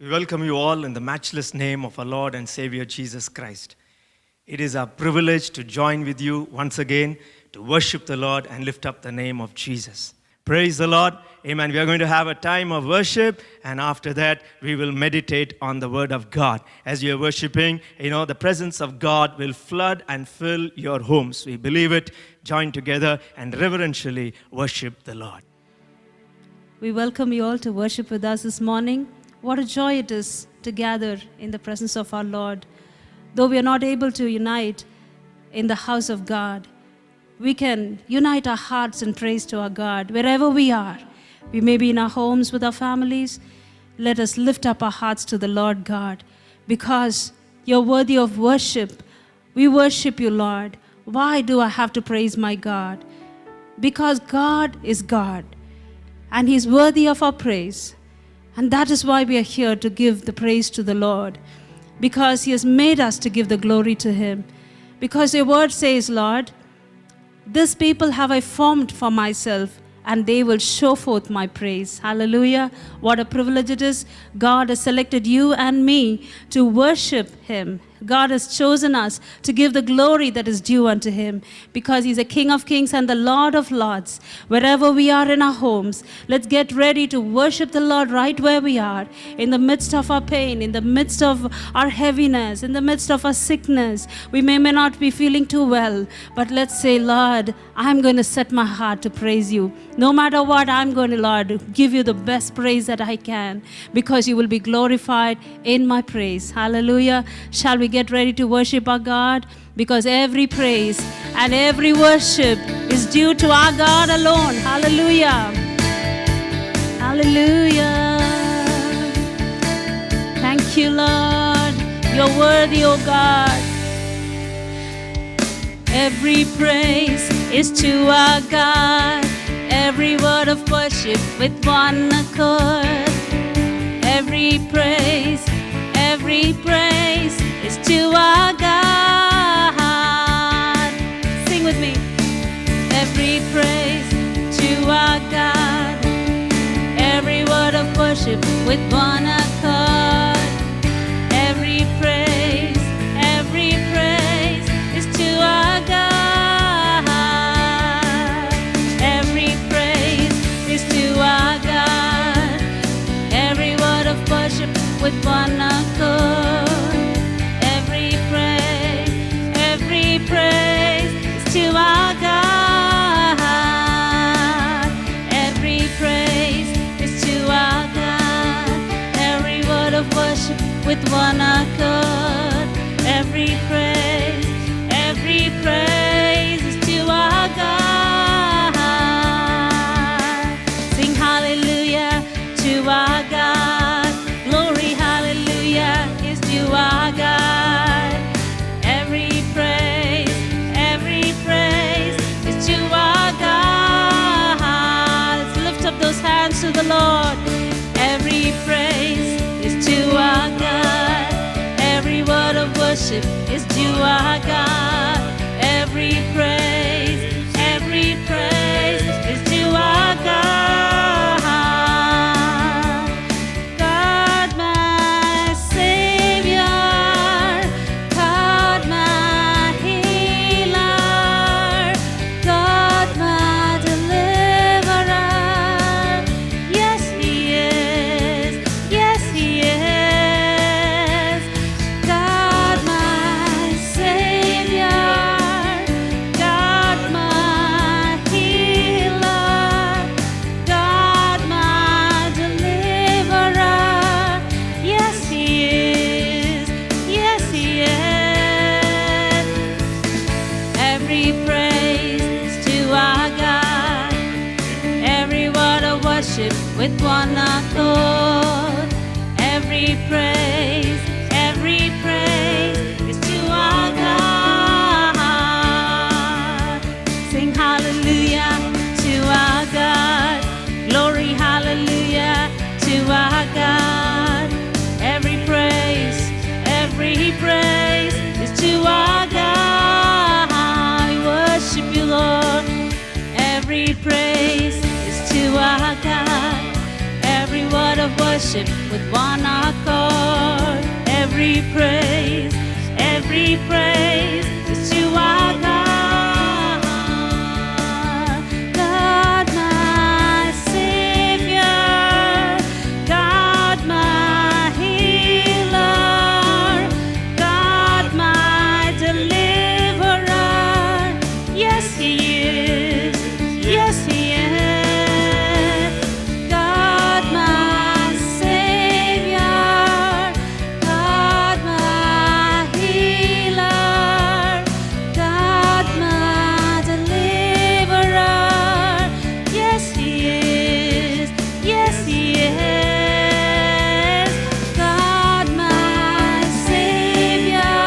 We welcome you all in the matchless name of our Lord and Savior Jesus Christ. It is our privilege to join with you once again to worship the Lord and lift up the name of Jesus. Praise the Lord. Amen. We are going to have a time of worship, and after that, we will meditate on the Word of God. As you are worshiping, the presence of God will flood and fill your homes. We believe it. Join together and reverentially worship the Lord. We welcome you all to worship with us this morning. What a joy it is to gather in the presence of our Lord. Though we are not able to unite in the house of God, we can unite our hearts in praise to our God wherever we are. We may be in our homes with our families. Let us lift up our hearts to the Lord God, because you're worthy of worship. We worship you, Lord. Why do I have to praise my God? Because God is God, and He's worthy of our praise. And that is why we are here to give the praise to the Lord, because He has made us to give the glory to Him. Because your word says, Lord, this people have I formed for myself, and they will show forth my praise. Hallelujah. What a privilege it is. God has selected you and me to worship Him. God has chosen us to give the glory that is due unto Him, because He's a King of kings and the Lord of lords. Wherever we are in our homes, let's get ready to worship the Lord right where we are, in the midst of our pain, in the midst of our heaviness, in the midst of our sickness. We may not be feeling too well, but let's say, Lord, I'm going to set my heart to praise you. No matter what, I'm going to, Lord, give you the best praise that I can, because you will be glorified in my praise. Hallelujah. Shall we get ready to worship our God? Because every praise and every worship is due to our God alone. Hallelujah. Hallelujah. Thank you, Lord. You're worthy, O God. Every praise is to our God. Every word of worship with one accord. Every praise is to our God. Sing with me. Every praise to our God. Every word of worship with one accord. Every praise is to our God. Every praise is to our God. Every word of worship with one accord. Every praise is to our God. Every praise is to our God. Every word of worship with one accord. Every praise is to our God. Sing hallelujah to our God. Glory, hallelujah, is to our God. Every praise is to our God. Let's lift up those hands to the Lord. Every praise is to our God. Every word of worship is to our God. Every praise is to our God. God, my Savior, God, my healer, God, my deliverer. Yes, He is. Yes, He is. God, my Savior, God, my healer, God, my deliverer. Yes, He is. Yes, He is. Every praise to our God. Every word of worship with one accord. Every praise is to our God. Sing hallelujah to our God. Glory, hallelujah to our God. Every praise is to our God. We worship you, Lord. Every praise is to our God. Every word of worship with one accord. Every praise is to our God. God my Savior, God my healer, God my deliverer. Yes, He is. Yes, He is. God my Savior, God my healer, God my deliverer. Yes, He is. Yes, He is. God my Savior,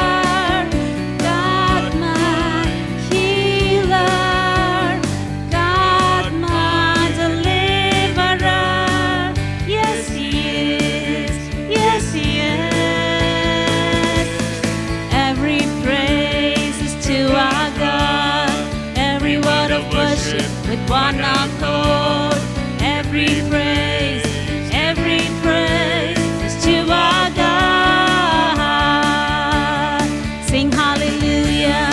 God my healer, God my deliverer. Yes, He is. Yes, He is. Every praise is to our God. Every word of worship with one accord. Every praise is to our God. Sing hallelujah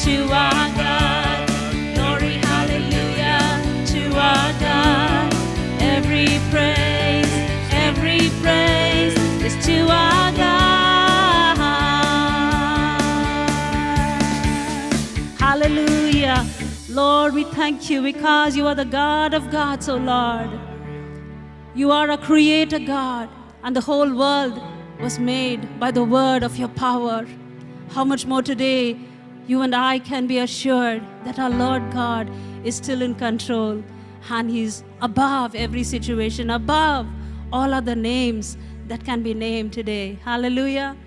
to our God. Glory, hallelujah to our God. Every praise is to our God. Hallelujah. Lord, we thank you because you are the God of gods, O Lord. You are a creator God, and the whole world was made by the word of your power. How much more today you and I can be assured that our Lord God is still in control, and He's above every situation, above all other names that can be named today. Hallelujah.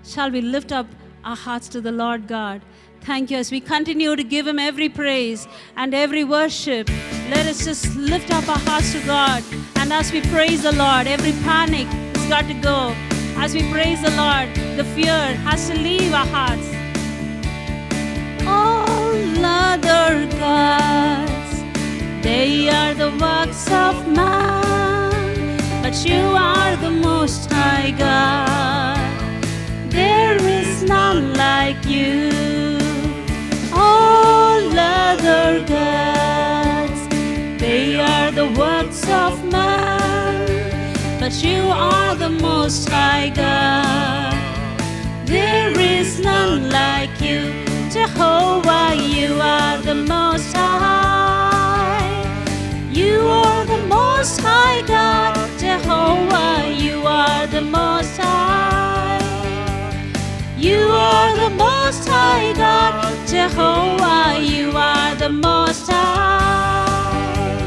Shall we lift up our hearts to the Lord God? Thank you as we continue to give Him every praise and every worship. Let us just lift up our hearts to God. And as we praise the Lord, every panic has got to go. As we praise the Lord, the fear has to leave our hearts. All other gods, they are the works of man, but you are the Most High God. There is none like you. All other gods, they are the works of man, but you are the Most High God. There is none like you. Jehovah, you are the Most High. You are the Most High God. Jehovah, you are the Most High. You are the Most High God. Jehovah, you are the Most High.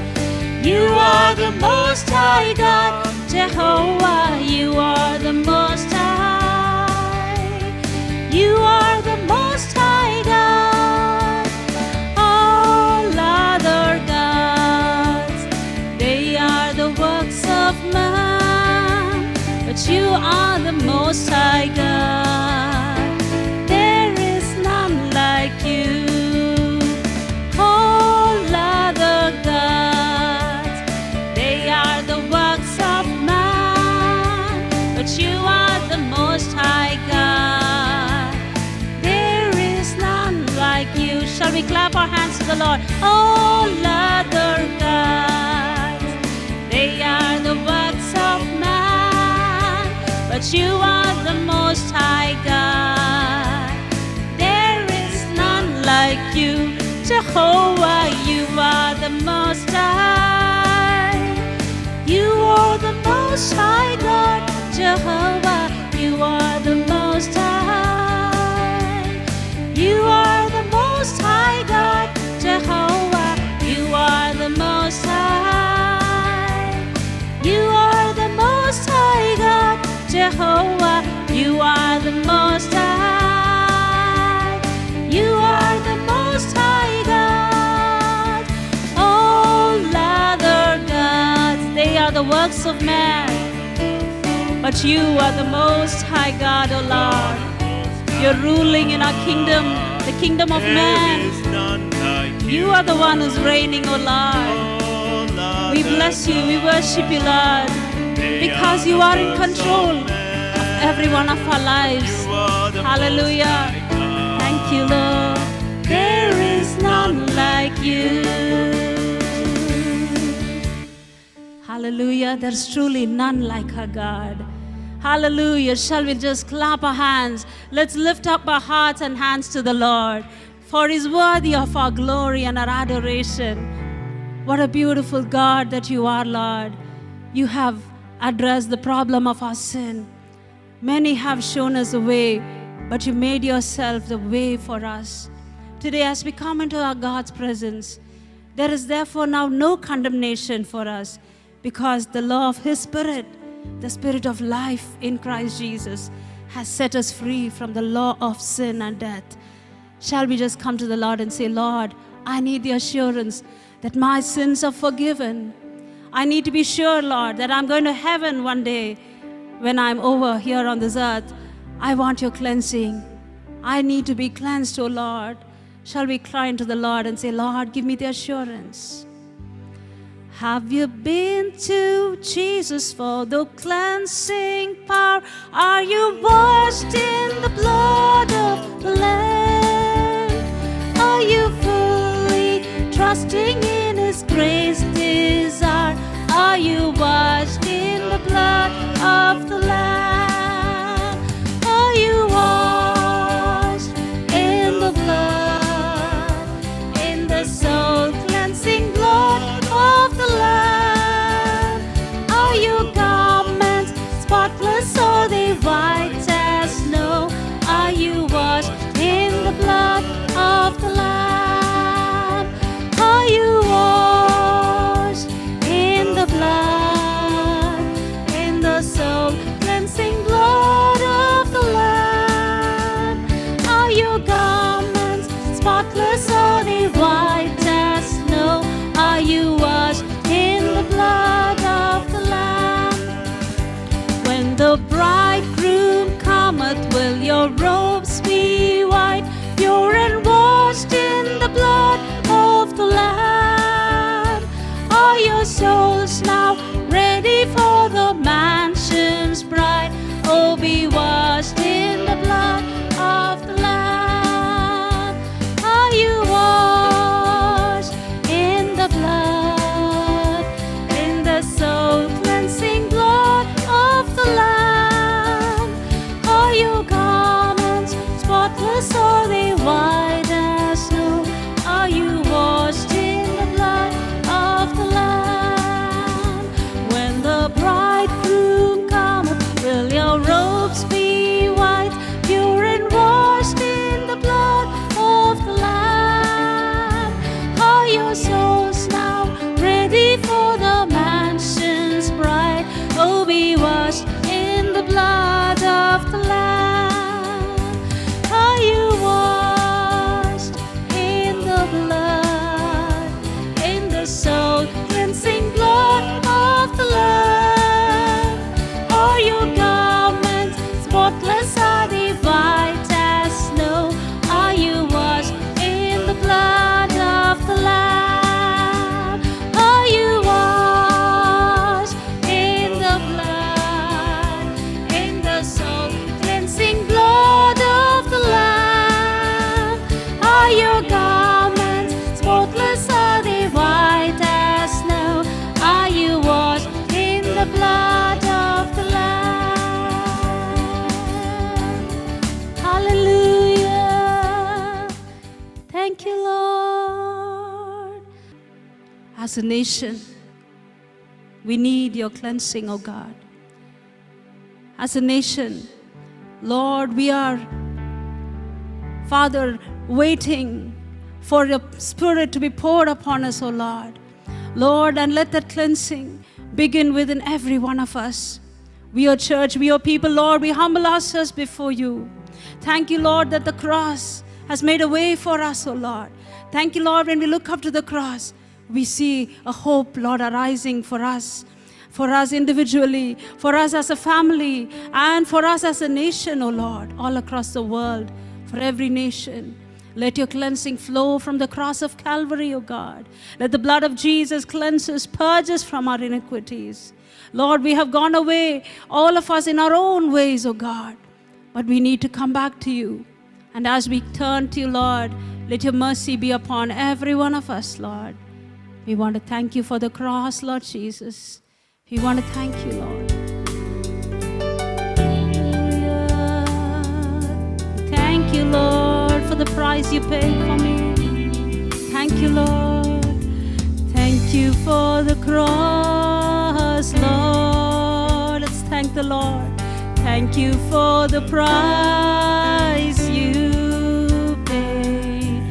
You are the Most High God. Jehovah, you are the Most High. You are the Most High God. All other gods, they are the works of man, but you are the Most High God. There is none like you. All other gods, they are the works of man, but you are the Most High God. There is none like you. Shall we clap our hands to the Lord? All other gods, they are the works of man, but you are the Most High God. There is none like you. Jehovah, you are the Most High. You are the Most High God. Jehovah, you are the Most High. You are the Most High God. Jehovah, you are the Most High. You are the Most High God. Jehovah, you are the Most High. You are the Most High God. All other gods, they are the works of man, but you are the Most High God, O Lord. You're ruling in our kingdom, the kingdom of man. You are the one who's reigning, O Lord. We bless you, we worship you, Lord. because you are in control of every one of our lives. Hallelujah. Thank you, Lord. There is none like you. Hallelujah. There's truly none like our God. Hallelujah. Shall we just clap our hands? Let's lift up our hearts and hands to the Lord, for He's worthy of our glory and our adoration. What a beautiful God that you are, Lord. You have addressed the problem of our sin. Many have shown us the way, but you made yourself the way for us. Today, as we come into our God's presence, there is therefore now no condemnation for us, because the law of His Spirit, the Spirit of life in Christ Jesus, has set us free from the law of sin and death. Shall we just come to the Lord and say, Lord, I need the assurance that my sins are forgiven. I need to be sure, Lord, that I'm going to heaven one day when I'm over here on this earth. I want your cleansing. I need to be cleansed, O Lord. Shall we cry unto the Lord and say, Lord, give me the assurance. Have you been to Jesus for the cleansing power? Are you washed in the blood of the Lamb? Are you fully trusting in His grace desire? Are you washed in the blood of the Lamb? Are you washed in the blood, in the soul cleansing blood of the Lamb? Are your garments spotless, or they white as snow? Are you washed in the blood of the Lamb? Are you washed in the blood, in the soul cleansing blood of the Lamb? Are your garments spotless, or they white as snow? Are you washed in the blood of the Lamb? When the bridegroom cometh, will your robes be white, pure and washed in the blood of the Lamb? Are your souls now ready for the mansion's bride? Oh, be washed in the blood of the Lamb. Are you washed in the blood, in the soul cleansing blood of the Lamb? Are your garments spotless, or they white as snow? Are you washed in the blood of the Lamb? When the bridegroom cometh, will your robes be white, pure and washed in the blood of the Lamb? Are your souls now ready for the mansion's bride? Oh, be washed in the blood of the Lamb. Are you washed in the blood, in the soul cleansing blood of the Lamb? Are your garments spotless, are they white as snow? Are you washed in the blood of the Lamb? Are you washed in the blood, in the soul cleansing blood of the Lamb? Are your garments spotless, are they white as snow? Are you washed in the blood of the Lamb? Hallelujah. Thank you, Lord. As a nation, we need your cleansing, O God. As a nation, Lord, we are, Father, waiting for your Spirit to be poured upon us, O Lord. Lord, and let that cleansing begin within every one of us. We are church, we are people, Lord, we humble ourselves before you. Thank you, Lord, that the cross has made a way for us, O Lord. Thank you, Lord, when we look up to the cross, we see a hope, Lord, arising for us individually, for us as a family, and for us as a nation, O Lord, all across the world, for every nation. Let your cleansing flow from the cross of Calvary, O God. Let the blood of Jesus cleanse us, purge us from our iniquities. Lord, we have gone away, all of us in our own ways, O God. But we need to come back to you. And as we turn to you, Lord, let your mercy be upon every one of us, Lord. We want to thank you for the cross, Lord Jesus. We want to thank you, Lord. Thank you, Lord, for the price you paid for me. Thank you, Lord. Thank you for the cross, Lord. Let's thank the Lord. Thank you for the price you paid,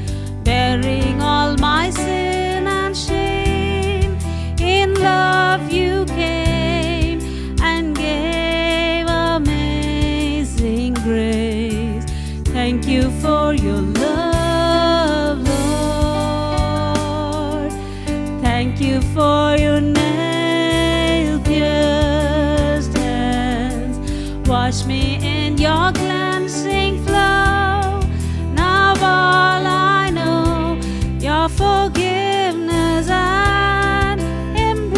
bearing all my sin and shame. In love you came and gave amazing grace. Thank you for your love, Lord. Thank you for your nail-pierced hands. Wash me in your cleansing flow. Now all I know, your forgiveness and embrace.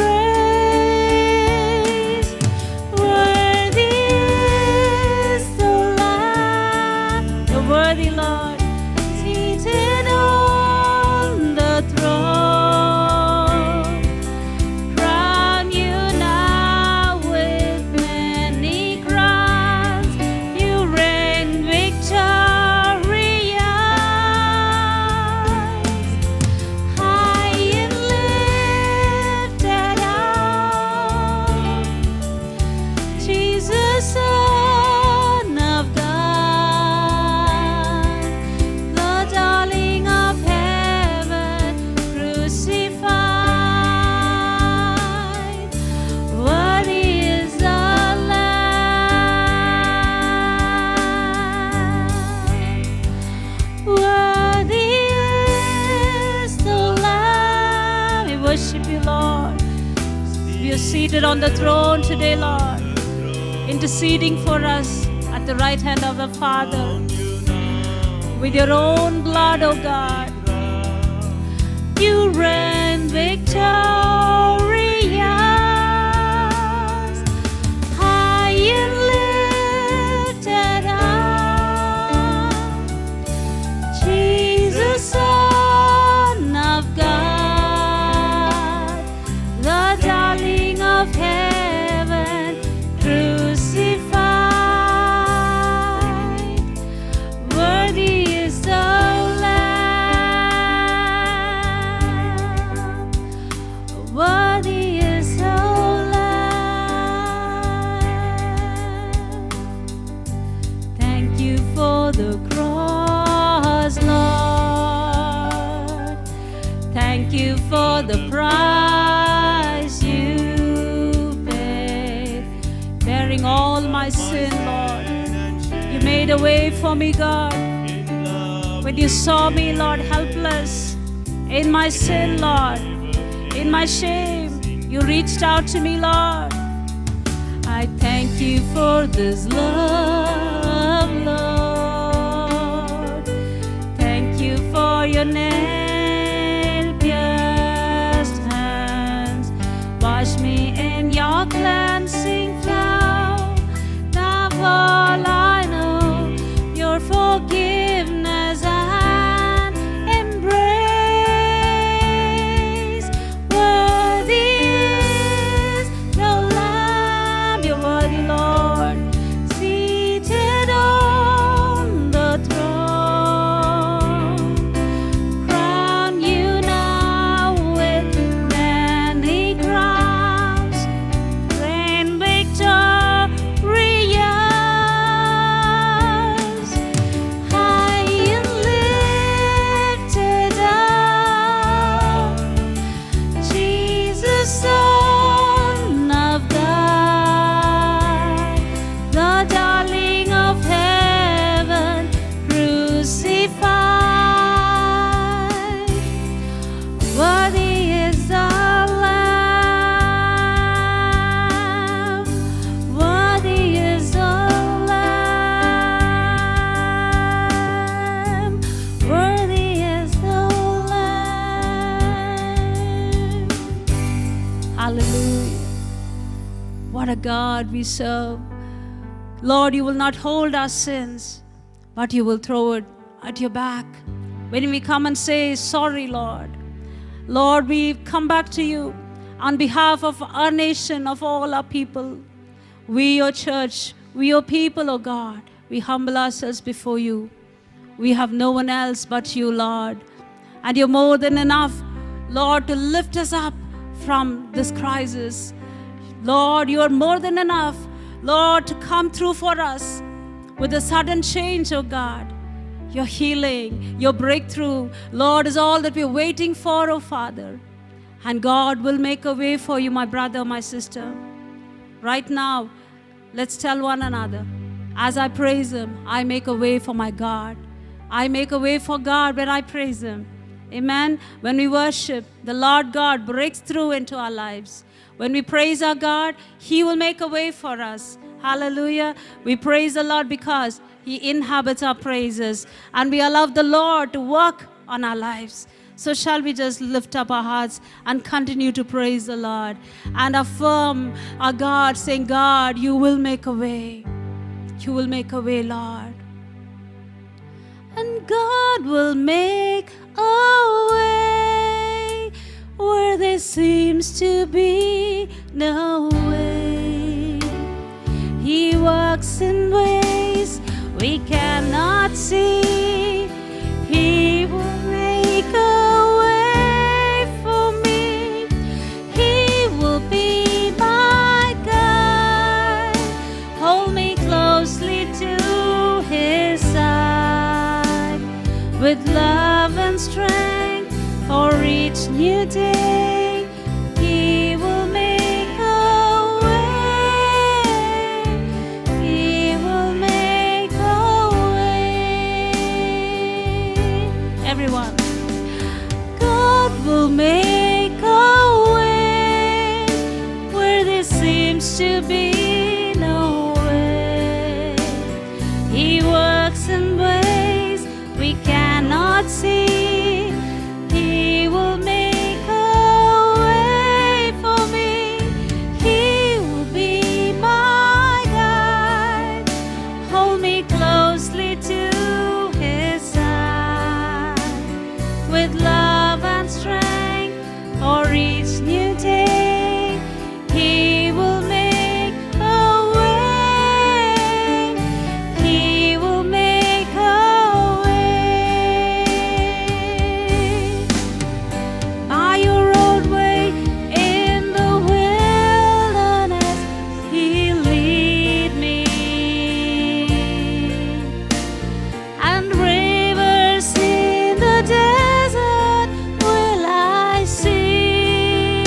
Worthy is the Lamb, you're worthy, Lord, seated on the throne. Crown you now with many crowns. You reign victorious, high and lifted up. Jesus, Son of God, the darling of heaven, crucified. Worthy is the Lamb. Worthy is the Lamb. We worship you, Lord. You are seated on the throne today, Lord, interceding for us at the right hand of the Father. With your own blood, O God, you reign victorious, high and lifted up. Jesus, Son of God, the darling of heaven, crucified. Worthy is the Lamb. Worthy is the Lamb. Thank you for the cross, Lord. Thank you for the price you paid, bearing all my sin, Lord. You made a way for me, God. When you saw me, Lord, helpless in my sin, Lord, in my shame, you reached out to me, Lord. I thank you for this love, Lord. Thank you for your nail-pierced hands. Wash me in your cleansing flow. Now all I know, your forgiveness and embrace. Worthy is the Lamb, you're worthy, Lord, seated on the throne. Crown What a God we serve. Lord, you will not hold our sins, but you will throw it at your back. When we come and say, sorry, Lord. Lord, we come back to you on behalf of our nation, of all our people. We, your church, we, your people, O God, we humble ourselves before you. We have no one else but you, Lord. And you're more than enough, Lord, to lift us up from this crisis. Lord, you are more than enough, Lord, to come through for us with a sudden change, oh God. Your healing, your breakthrough, Lord, is all that we're waiting for, oh Father. And God will make a way for you, my brother, my sister. Right now, let's tell one another, as I praise Him, I make a way for my God. I make a way for God when I praise Him. Amen. When we worship, the Lord God breaks through into our lives. When we praise our God, He will make a way for us. Hallelujah. We praise the Lord because He inhabits our praises. And we allow the Lord to work on our lives. So shall we just lift up our hearts and continue to praise the Lord and affirm our God, saying, God, you will make a way. You will make a way, Lord. And God will make a way where there seems to be no way. He works in ways we cannot see. He will make a way for me. He will be my guide. Hold me closely to His side with love and strength for each new day. He will make a way. He will make a way. Everyone. God will make a way where there seems to be no way. He works in ways we cannot see. He will make a way for me. He will be my guide. Hold me closely to His side with love and strength for each new day. He will make a way. He will make a way. By your roadway in the wilderness, He'll lead me. And rivers in the desert will I see.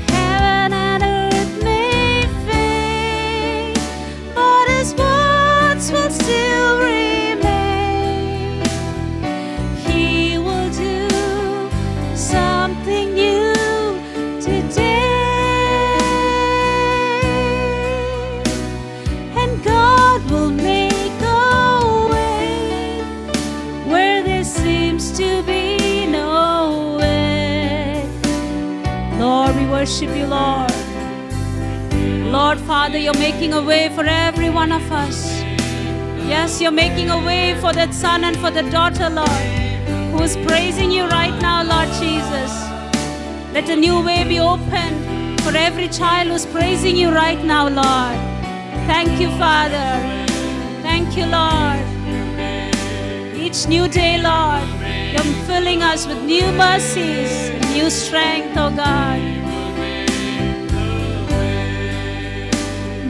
Heaven and earth may fade, but His words will still remain. He will do something new today. And God will make a way where there seems to be no way. Lord, we worship you, Lord. Lord, Father, you're making a way for every one of us. Yes, you're making a way for that son and for the daughter, Lord, who is praising you right now, Lord Jesus. Let a new way be opened for every child who's praising you right now, Lord. Thank you, Father. Thank you, Lord. Each new day, Lord, you're filling us with new mercies, new strength, oh God.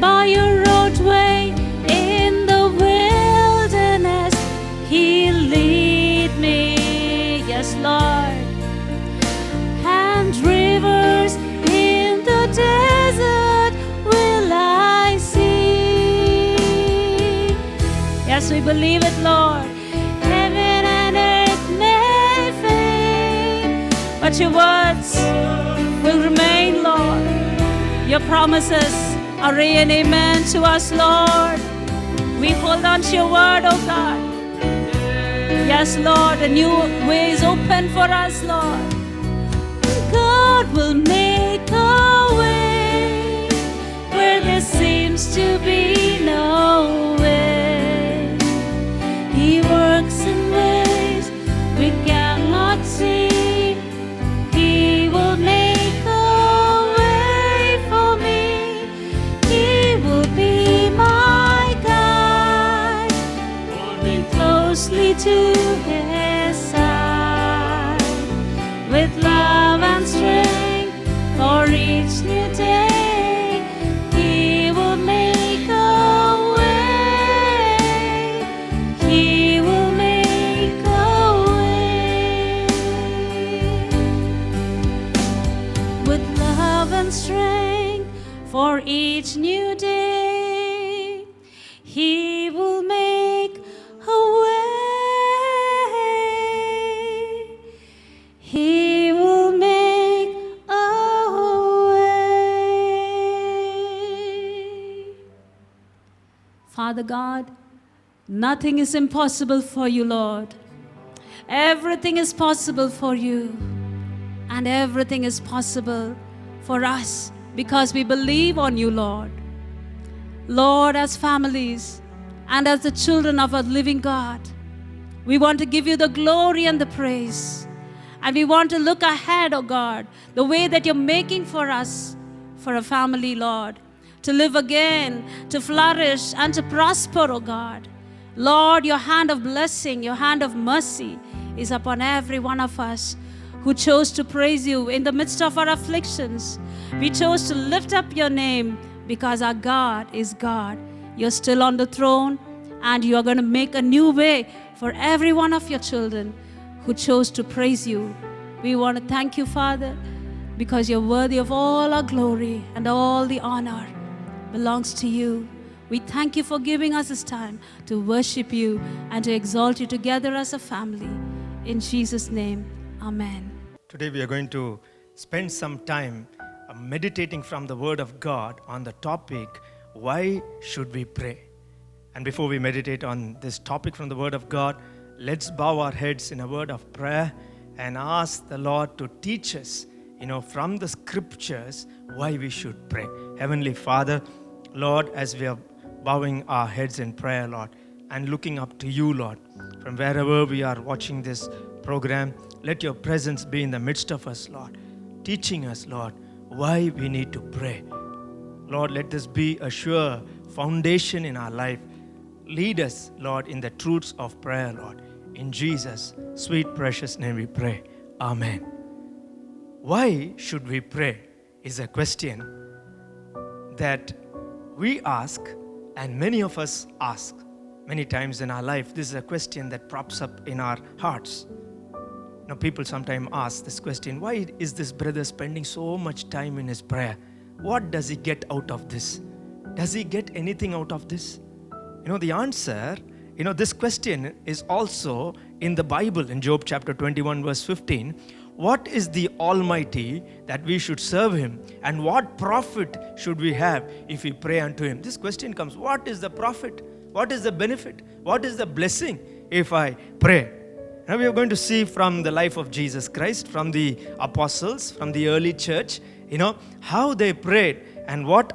By your roadway in the wilderness, He'll lead me. Yes, Lord. And rivers in the desert will I see. Yes, we believe it, Lord. Heaven and earth may fade, but your words will remain, Lord. Your promises are yea and amen to us, Lord. We hold on to your word, oh God. Yes, Lord, a new way is open for us, Lord. God will make to be known. He works in ways we cannot see. He will make a way for me. He will be my guide. Hold me closely to His side. With love and strength for each new day, He will make a way. He will make a way. With love and strength for each new day, He will make a way. He will make a way. Father God, nothing is impossible for you, Lord. Everything is possible for you, and everything is possible for us because we believe on you, Lord. Lord, as families and as the children of a living God, we want to give you the glory and the praise. And we want to look ahead, oh God, the way that you're making for us, for a family, Lord, to live again, to flourish and to prosper, oh God. Lord, your hand of blessing, your hand of mercy is upon every one of us who chose to praise you in the midst of our afflictions. We chose to lift up your name because our God is God. You're still on the throne, and you are going to make a new way for every one of your children who chose to praise you. We want to thank you, Father, because you're worthy of all our glory, and all the honor belongs to you. We thank you for giving us this time to worship you and to exalt you together as a family. In Jesus' name, amen. Today we are going to spend some time meditating from the Word of God on the topic, why should we pray? And before we meditate on this topic from the Word of God, let's bow our heads in a word of prayer and ask the Lord to teach us, from the Scriptures, why we should pray. Heavenly Father, Lord, as we are bowing our heads in prayer, Lord, and looking up to you, Lord, from wherever we are watching this program, let your presence be in the midst of us, Lord, teaching us, Lord, why we need to pray. Lord, let this be a sure foundation in our life. Lead us, Lord, in the truths of prayer, Lord. In Jesus' sweet, precious name we pray. Amen. Why should we pray is a question that we ask, and many of us ask many times in our life. This is a question that props up in our hearts. Now, people sometimes ask this question, why is this brother spending so much time in his prayer? What does he get out of this? Does he get anything out of this? The answer, this question is also in the Bible in Job chapter 21 verse 15. What is the Almighty that we should serve Him? And what profit should we have if we pray unto Him? This question comes, what is the profit? What is the benefit? What is the blessing if I pray? Now we are going to see from the life of Jesus Christ, from the apostles, from the early church, how they prayed and what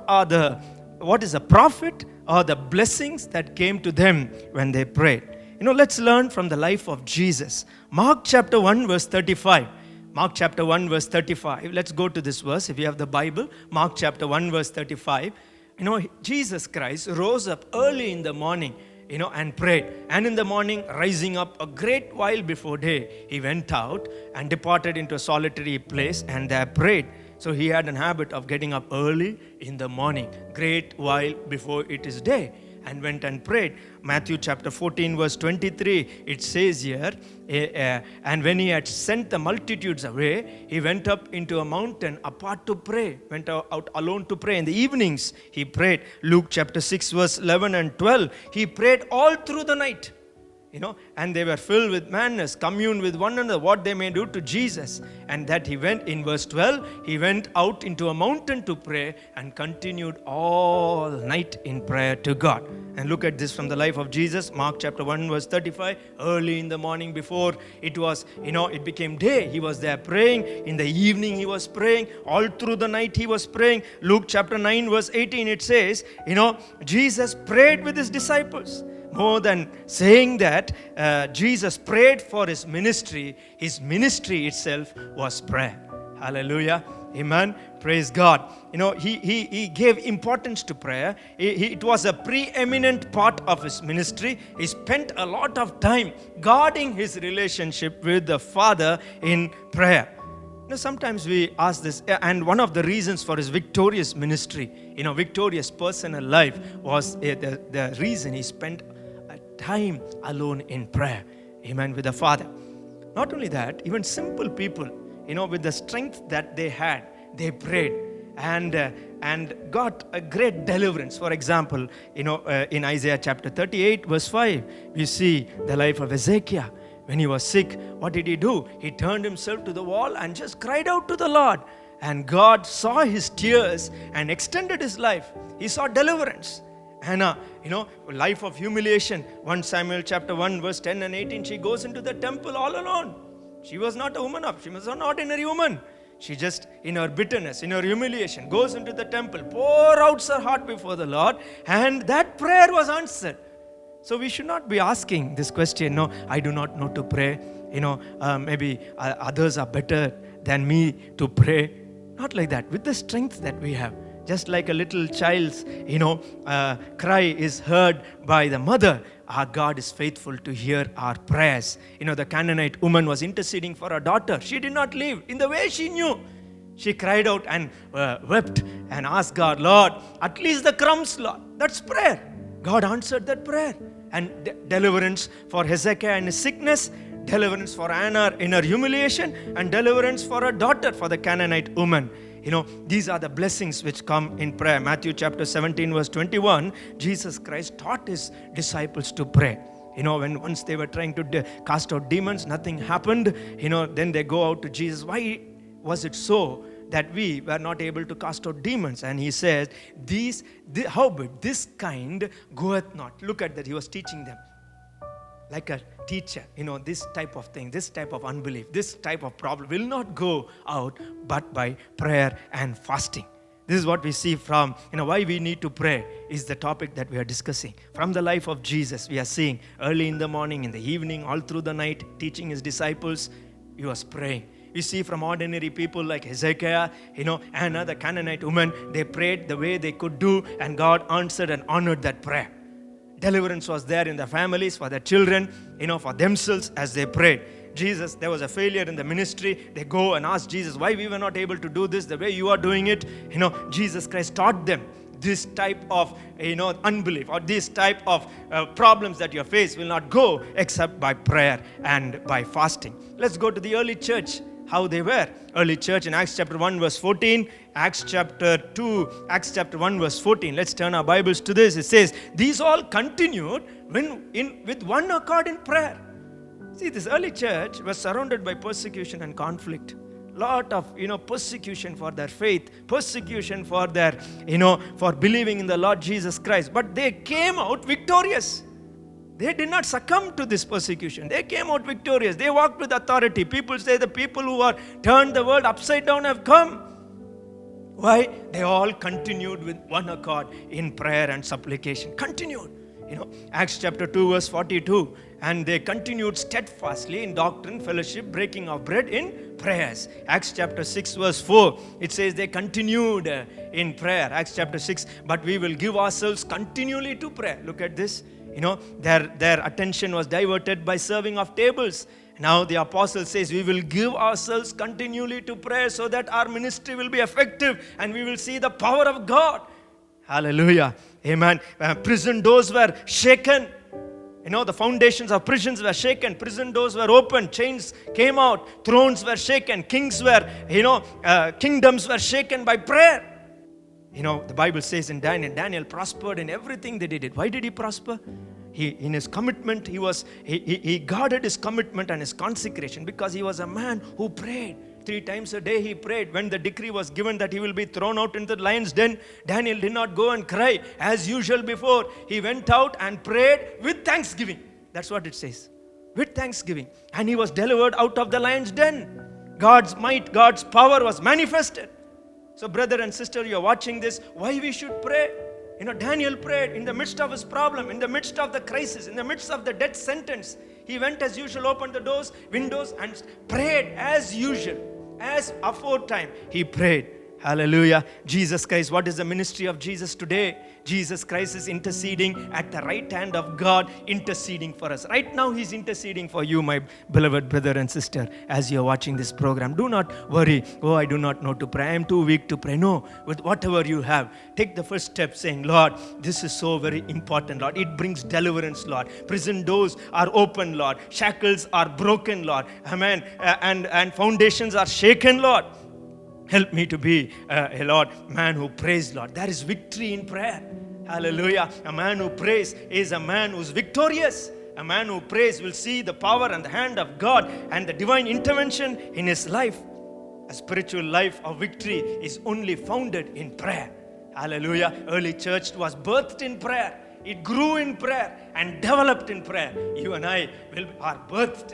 is the profit or the blessings that came to them when they prayed. Let's learn from the life of Jesus. Mark chapter 1 verse 35. Mark chapter 1 verse 35. Let's go to this verse if you have the Bible. Mark chapter 1 verse 35. Jesus Christ rose up early in the morning, and prayed. And in the morning, rising up a great while before day, he went out and departed into a solitary place and there prayed. So he had an habit of getting up early in the morning, great while before it is day, and went and prayed. Matthew chapter 14 verse 23, it says here, and when he had sent the multitudes away, he went up into a mountain apart to pray, went out alone to pray. In the evenings he prayed. Luke chapter 6 verse 11 and 12, he prayed all through the night. and they were filled with madness, communed with one another what they may do to Jesus. And that he went, in verse 12, he went out into a mountain to pray and continued all night in prayer to God. And look at this from the life of Jesus, Mark chapter 1 verse 35. Early in the morning, before it was, it became day, he was there praying. In the evening he was praying. All through the night he was praying. Luke chapter 9 verse 18, it says, Jesus prayed with his disciples. More than saying that Jesus prayed for his ministry itself was prayer. Hallelujah. Amen. Praise God. He gave importance to prayer. It was a preeminent part of his ministry. He spent a lot of time guarding his relationship with the Father in prayer. Sometimes we ask this, and one of the reasons for his victorious ministry, victorious personal life, was the reason he spent time alone in prayer. Amen. With the Father. Not only that, even simple people, with the strength that they had, they prayed and got a great deliverance. For example, in Isaiah chapter 38 verse 5, we see the life of Hezekiah. When he was sick, what did he do? He turned himself to the wall and just cried out to the Lord. And God saw his tears and extended his life. He saw deliverance. Hannah, life of humiliation. 1 Samuel chapter 1 verse 10 and 18, she goes into the temple all alone. She was not a woman she was an ordinary woman. She just, in her bitterness, in her humiliation, goes into the temple, pour out her heart before the Lord, and that prayer was answered. So we should not be asking this question, no, I do not know to pray. Maybe others are better than me to pray. Not like that. With the strength that we have, just like a little child's, cry is heard by the mother, our God is faithful to hear our prayers. The Canaanite woman was interceding for her daughter. She did not leave in the way she knew. She cried out and wept and asked God, Lord, at least the crumbs, Lord. That's prayer. God answered that prayer. And deliverance for Hezekiah in his sickness, deliverance for Anna in her humiliation, and deliverance for her daughter, for the Canaanite woman. These are the blessings which come in prayer. Matthew chapter 17 verse 21, Jesus Christ taught his disciples to pray. When once they were trying to cast out demons, nothing happened. Then they go out to Jesus. Why was it so that we were not able to cast out demons? And he says, howbeit this kind goeth not. Look at that. He was teaching them. Like a teacher, this type of thing, this type of unbelief, this type of problem will not go out but by prayer and fasting. This is what we see from, why we need to pray is the topic that we are discussing. From the life of Jesus, we are seeing early in the morning, in the evening, all through the night, teaching his disciples, he was praying. We see from ordinary people like Hezekiah, Anna, the Canaanite woman, they prayed the way they could do, and God answered and honored that prayer. Deliverance was there in their families, for their children, for themselves as they prayed. Jesus, there was a failure in the ministry. They go and ask Jesus, why we were not able to do this the way you are doing it. Jesus Christ taught them this type of, unbelief or this type of problems that you face will not go except by prayer and by fasting. Let's go to the early church, how they were. Early church in Acts chapter 1 verse 14, Acts chapter 1 verse 14. Let's turn our Bibles to this. It says, these all continued with one accord in prayer. See, this early church was surrounded by persecution and conflict. Lot of, persecution for their faith, persecution for their, for believing in the Lord Jesus Christ. But they came out victorious. They did not succumb to this persecution. They came out victorious. They walked with authority. People say the people who are turned the world upside down have come. Why? They all continued with one accord in prayer and supplication. Continued. Acts chapter 2 verse 42. And they continued steadfastly in doctrine, fellowship, breaking of bread, in prayers. Acts chapter 6 verse 4. It says they continued in prayer. Acts chapter 6. But we will give ourselves continually to prayer. Look at this. Their attention was diverted by serving of tables. Now the apostle says we will give ourselves continually to prayer so that our ministry will be effective and we will see the power of God. Hallelujah. Amen. Prison doors were shaken. The foundations of prisons were shaken. Prison doors were opened. Chains came out. Thrones were shaken. Kings were, kingdoms were shaken by prayer. The Bible says in Daniel prospered in everything that he did. Why did he prosper? in his commitment, he guarded his commitment and his consecration because he was a man who prayed. 3 times a day he prayed. When the decree was given that he will be thrown out into the lion's den, Daniel did not go and cry as usual before. He went out and prayed with thanksgiving. That's what it says. With thanksgiving. And he was delivered out of the lion's den. God's might, God's power was manifested. So brother and sister, you are watching this, why we should pray? Daniel prayed in the midst of his problem, in the midst of the crisis, in the midst of the death sentence. He went as usual, opened the doors, windows, and prayed as usual. As aforetime, he prayed. Hallelujah. Jesus Christ, what is the ministry of Jesus today? Jesus Christ is interceding at the right hand of God, interceding for us. Right now, he's interceding for you, my beloved brother and sister, as you're watching this program. Do not worry, oh, I do not know to pray. I am too weak to pray. No, with whatever you have, take the first step saying, Lord, this is so very important, Lord. It brings deliverance, Lord. Prison doors are open, Lord. Shackles are broken, Lord. Amen. And foundations are shaken, Lord. Help me to be a Lord, man who prays, Lord. There is victory in prayer. Hallelujah. A man who prays is a man who's victorious. A man who prays will see the power and the hand of God and the divine intervention in his life. A spiritual life of victory is only founded in prayer. Hallelujah. Early church was birthed in prayer. It grew in prayer and developed in prayer. You and I are birthed,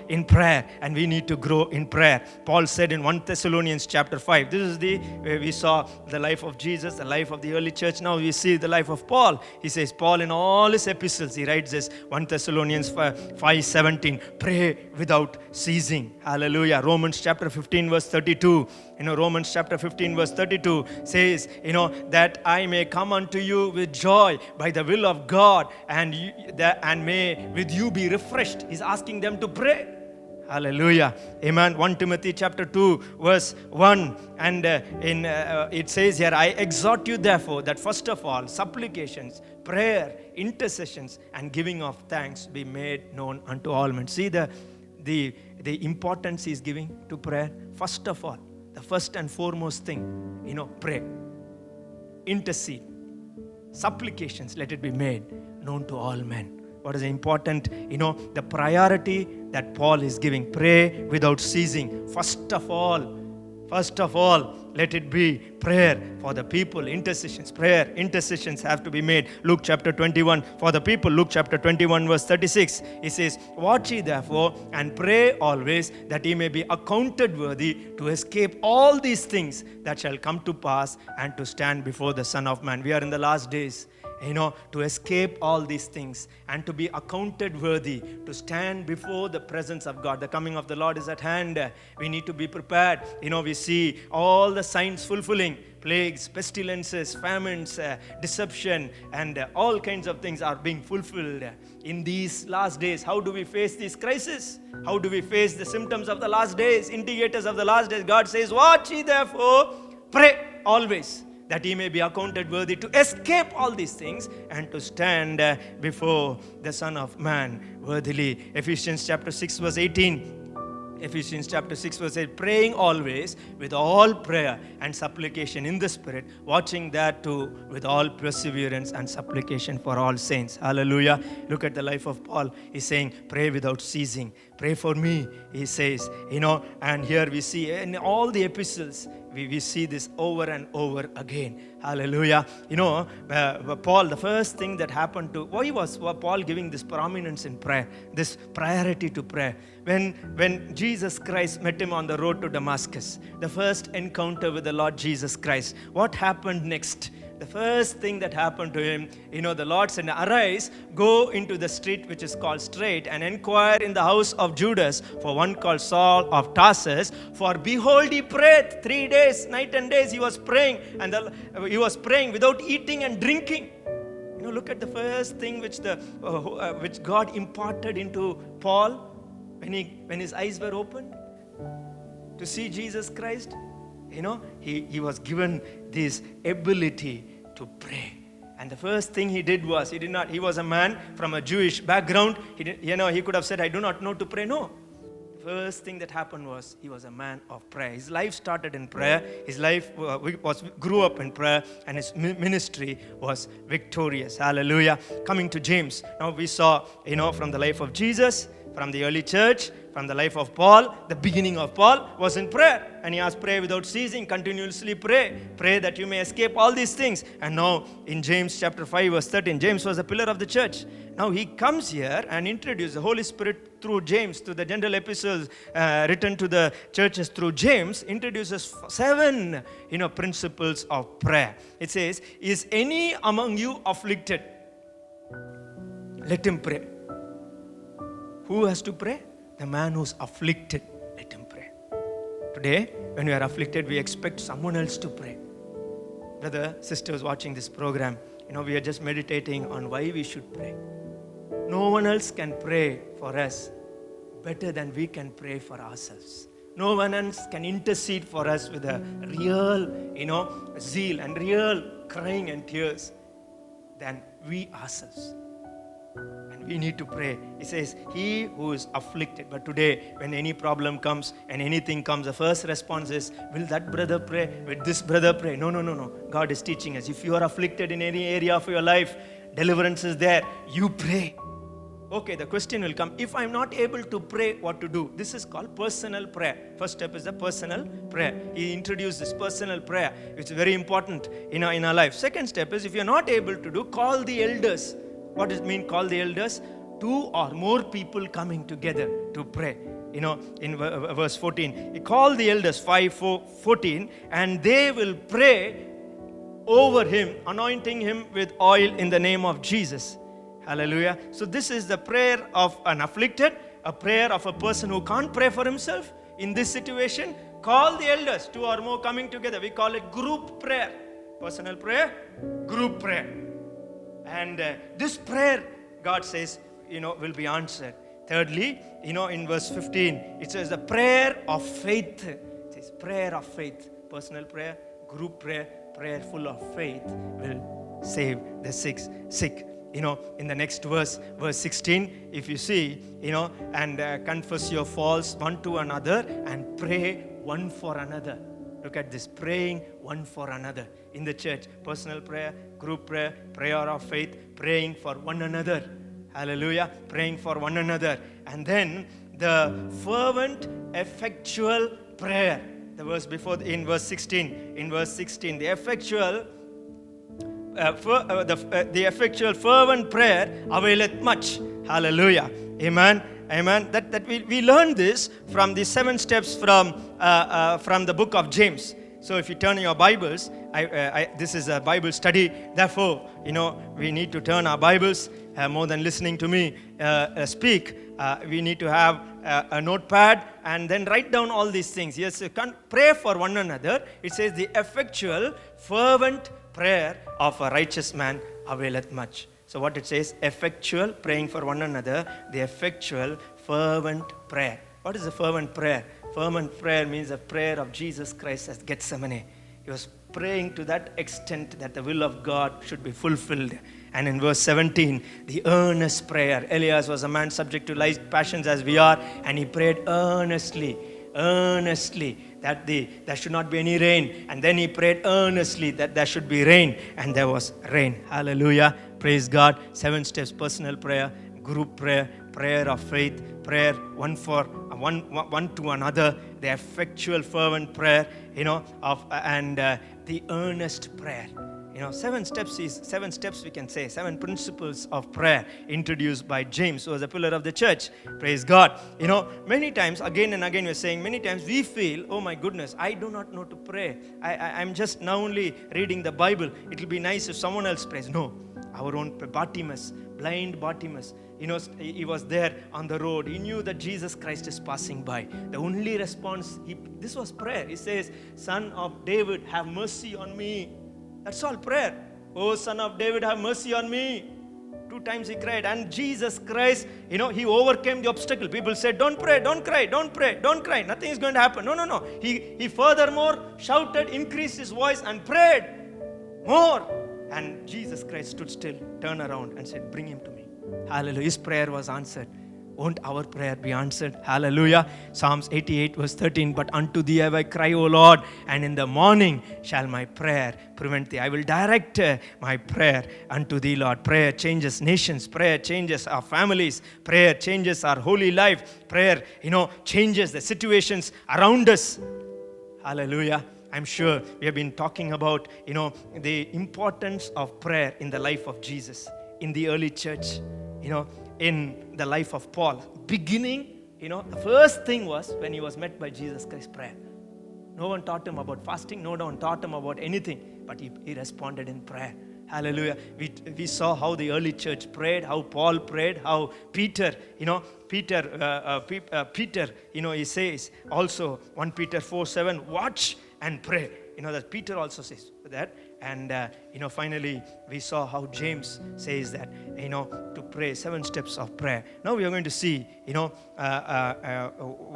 in prayer, and we need to grow in prayer. Paul said in 1 Thessalonians chapter 5, this is where we saw the life of Jesus, the life of the early church. Now we see the life of Paul. He says, Paul in all his epistles, he writes this, 1 Thessalonians 5:17, pray without ceasing. Hallelujah. Romans chapter 15 verse 32. Romans chapter 15 verse 32 says, that I may come unto you with joy by the will of God, and may with you be refreshed. He's asking them to pray. Hallelujah. Amen. 1 Timothy chapter 2 verse 1, and it says here, I exhort you therefore that first of all supplications, prayer, intercessions, and giving of thanks be made known unto all men. See the importance he's giving to prayer. First of all, the first and foremost thing, pray, intercede, supplications, let it be made known to all men. What is important, the priority that Paul is giving. Pray without ceasing. First of all, let it be prayer for the people. Intercessions, prayer, intercessions have to be made. Luke chapter 21 for the people. Luke chapter 21 verse 36. It says, watch ye therefore and pray always, that ye may be accounted worthy to escape all these things that shall come to pass and to stand before the Son of Man. We are in the last days. To escape all these things and to be accounted worthy, to stand before the presence of God. The coming of the Lord is at hand. We need to be prepared. We see all the signs fulfilling. Plagues, pestilences, famines, deception, and all kinds of things are being fulfilled in these last days. How do we face these crises? How do we face the symptoms of the last days, indicators of the last days? God says, watch ye therefore, pray always, that he may be accounted worthy to escape all these things and to stand before the Son of Man worthily. Ephesians chapter 6 verse 18. Ephesians chapter 6 verse 8, praying always with all prayer and supplication in the Spirit, watching that too with all perseverance and supplication for all saints. Hallelujah. Look at the life of Paul. He's saying, pray without ceasing. Pray for me, he says. And here we see in all the epistles, we see this over and over again. Hallelujah. Paul, the first thing that happened to, why was Paul giving this prominence in prayer, this priority to prayer? When Jesus Christ met him on the road to Damascus, the first encounter with the Lord Jesus Christ, what happened next? The first thing that happened to him, the Lord said, arise, go into the street which is called Straight, and inquire in the house of Judas for one called Saul of Tarsus. For behold, he prayed 3 days, night and days. He was praying, and he was praying without eating and drinking. Look at the first thing which God imparted into Paul when his eyes were opened to see Jesus Christ. He was given this ability to pray. And the first thing he did was, he was a man from a Jewish background. He could have said, I do not know to pray. No. The first thing that happened was he was a man of prayer. His life started in prayer. His life grew up in prayer, and his ministry was victorious. Hallelujah. Coming to James. Now we saw, from the life of Jesus, from the early church, from the life of Paul, the beginning of Paul was in prayer. And he has pray without ceasing, continuously pray. Pray that you may escape all these things. And now in James chapter 5 verse 13, James was a pillar of the church. Now he comes here and introduces the Holy Spirit through James, to the general epistles written to the churches through James, introduces 7 principles of prayer. It says, is any among you afflicted? Let him pray. Who has to pray? The man who's afflicted, let him pray. Today, when we are afflicted, we expect someone else to pray. Brother, sisters watching this program, we are just meditating on why we should pray. No one else can pray for us better than we can pray for ourselves. No one else can intercede for us with a real, zeal and real crying and tears than we ourselves. We need to pray. He says, he who is afflicted. But today, when any problem comes and anything comes, the first response is, will that brother pray? Will this brother pray? No. God is teaching us. If you are afflicted in any area of your life, deliverance is there. You pray. Okay, the question will come, if I'm not able to pray, what to do? This is called personal prayer. First step is the personal prayer. He introduced this personal prayer, which is very important in our life. Second step is, if you're not able to do, call the elders. What does it mean, call the elders? 2 or more people coming together to pray. In verse 14, he called the elders, 5:14, and they will pray over him, anointing him with oil in the name of Jesus. Hallelujah. So this is the prayer of an afflicted, a prayer of a person who can't pray for himself. In this situation, call the elders, 2 or more coming together. We call it group prayer. Personal prayer, group prayer. And this prayer, God says, will be answered. Thirdly, in verse 15, it says the prayer of faith. It says prayer of faith. Personal prayer, group prayer, prayer full of faith will save the sick. In the next verse 16, if you see, and confess your faults one to another and pray one for another. Look at this, praying one for another in the church. Personal prayer, group prayer, prayer of faith, praying for one another. Hallelujah. Praying for one another. And then the fervent, effectual prayer. The verse before, in verse 16. In verse 16, the effectual, the effectual fervent prayer availeth much. Hallelujah. Amen. Amen. That we learn this from the 7 steps from the book of James. So if you turn your Bibles, this is a Bible study. Therefore, we need to turn our Bibles more than listening to me speak. We need to have a notepad and then write down all these things. Yes, you can pray for one another. It says the effectual, fervent prayer of a righteous man availeth much. So what it says, effectual, praying for one another, the effectual, fervent prayer. What is a fervent prayer? Fervent prayer means a prayer of Jesus Christ at Gethsemane. He was praying to that extent that the will of God should be fulfilled. And in verse 17, the earnest prayer. Elias was a man subject to like passions as we are, and he prayed earnestly that there should not be any rain. And then he prayed earnestly that there should be rain, and there was rain. Hallelujah. Praise God. 7 steps, personal prayer, group prayer, prayer of faith, prayer one to another, the effectual fervent prayer, and the earnest prayer. 7 steps we can say, 7 principles of prayer introduced by James, who was a pillar of the church. Praise God. Many times, again and again we're saying, many times we feel, oh my goodness, I do not know to pray. I'm just now only reading the Bible. It will be nice if someone else prays. No, our own Bartimaeus, blind Bartimaeus, he was there on the road. He knew that Jesus Christ is passing by. The only response, this was prayer. He says, Son of David, have mercy on me. That's all prayer. Oh, Son of David, have mercy on me. 2 times he cried. And Jesus Christ, he overcame the obstacle. People said, don't pray, don't cry, don't pray, don't cry. Nothing is going to happen. No. He furthermore shouted, increased his voice and prayed more. And Jesus Christ stood still, turned around and said, bring him to me. Hallelujah. His prayer was answered. won't our prayer be answered? Hallelujah. Psalms 88 verse 13, but unto thee have I cry, O Lord, and in the morning shall my prayer prevent thee. I will direct my prayer unto thee, Lord. Prayer changes nations. Prayer changes our families. Prayer changes our holy life. Prayer, changes the situations around us. Hallelujah. I'm sure we have been talking about, the importance of prayer in the life of Jesus, in the early church, in the life of Paul. Beginning, the first thing was when he was met by Jesus Christ, prayer. No one taught him about fasting. No one taught him about anything, but he responded in prayer. Hallelujah. We saw how the early church prayed, how Paul prayed, how Peter, he says also 1 Peter 4:7, watch and pray. That Peter also says that. And, finally, we saw how James says that, to pray 7 steps of prayer. Now we are going to see,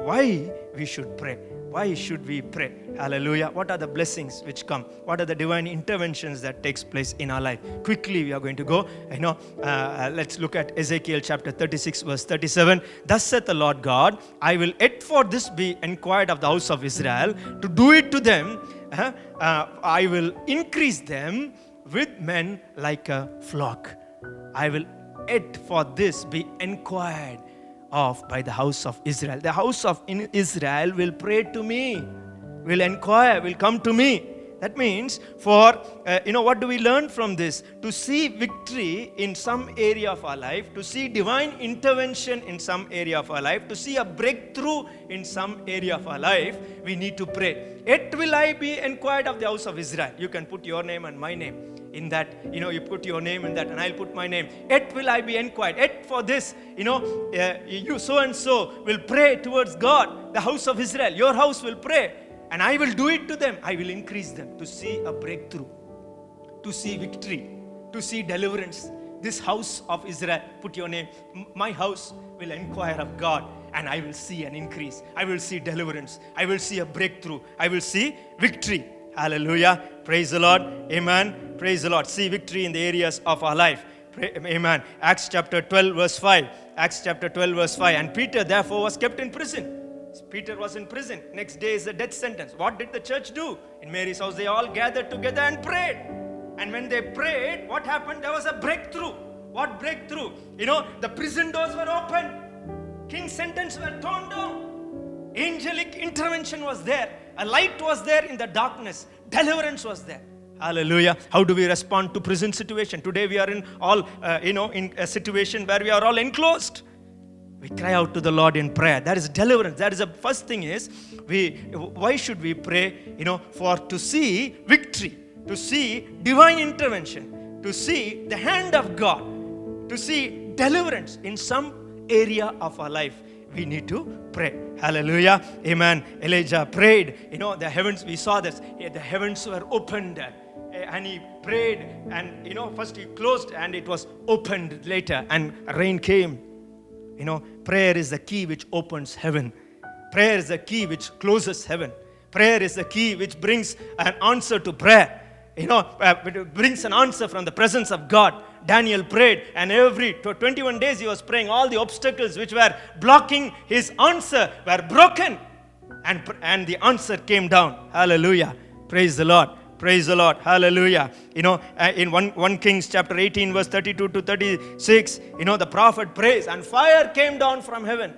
why we should pray. Why should we pray? Hallelujah. What are the blessings which come? What are the divine interventions that takes place in our life? Quickly, we are going to go. Let's look at Ezekiel chapter 36, verse 37. Thus saith the Lord God, I will yet for this be inquired of the house of Israel, to do it to them. I will increase them with men like a flock. I will yet for this be inquired of by the house of Israel. The house of Israel will pray to me, will inquire, will come to me. That means what do we learn from this? To see victory in some area of our life, to see divine intervention in some area of our life, to see a breakthrough in some area of our life, we need to pray. Yet will I be inquired of the house of Israel. You can put your name and my name in that. You put your name in that and I'll put my name. Yet will I be inquired. Yet for this, you so and so will pray towards God, the house of Israel. Your house will pray. And I will do it to them. I will increase them to see a breakthrough, to see victory, to see deliverance. This house of Israel, put your name, my house will inquire of God, and I will see an increase. I will see deliverance. I will see a breakthrough. I will see victory. Hallelujah. Praise the Lord. Amen. Praise the Lord. See victory in the areas of our life. Amen. Acts chapter 12 verse 5. Acts chapter 12 verse 5. And Peter therefore was kept in prison. Peter was in prison. Next day is the death sentence. What did the church do? In Mary's house, they all gathered together and prayed. And when they prayed, what happened? There was a breakthrough. What breakthrough? The prison doors were open. King's sentence were torn down. Angelic intervention was there. A light was there in the darkness. Deliverance was there. Hallelujah. How do we respond to prison situation? Today we are in in a situation where we are all enclosed. We cry out to the Lord in prayer. That is deliverance. That is the first thing is, why should we pray? To see victory, to see divine intervention, to see the hand of God, to see deliverance in some area of our life. We need to pray. Hallelujah. Amen. Elijah prayed. The heavens, we saw this. The heavens were opened. And he prayed. And, first he closed and it was opened later. And rain came. Prayer is the key which opens heaven. Prayer is the key which closes heaven. Prayer is the key which brings an answer to prayer. It brings an answer from the presence of God. Daniel prayed, and every 21 days he was praying. All the obstacles which were blocking his answer were broken, and the answer came down. Hallelujah. Praise the Lord. Praise the Lord. Hallelujah. In 1 Kings chapter 18 verse 32 to 36, the prophet prays and fire came down from heaven.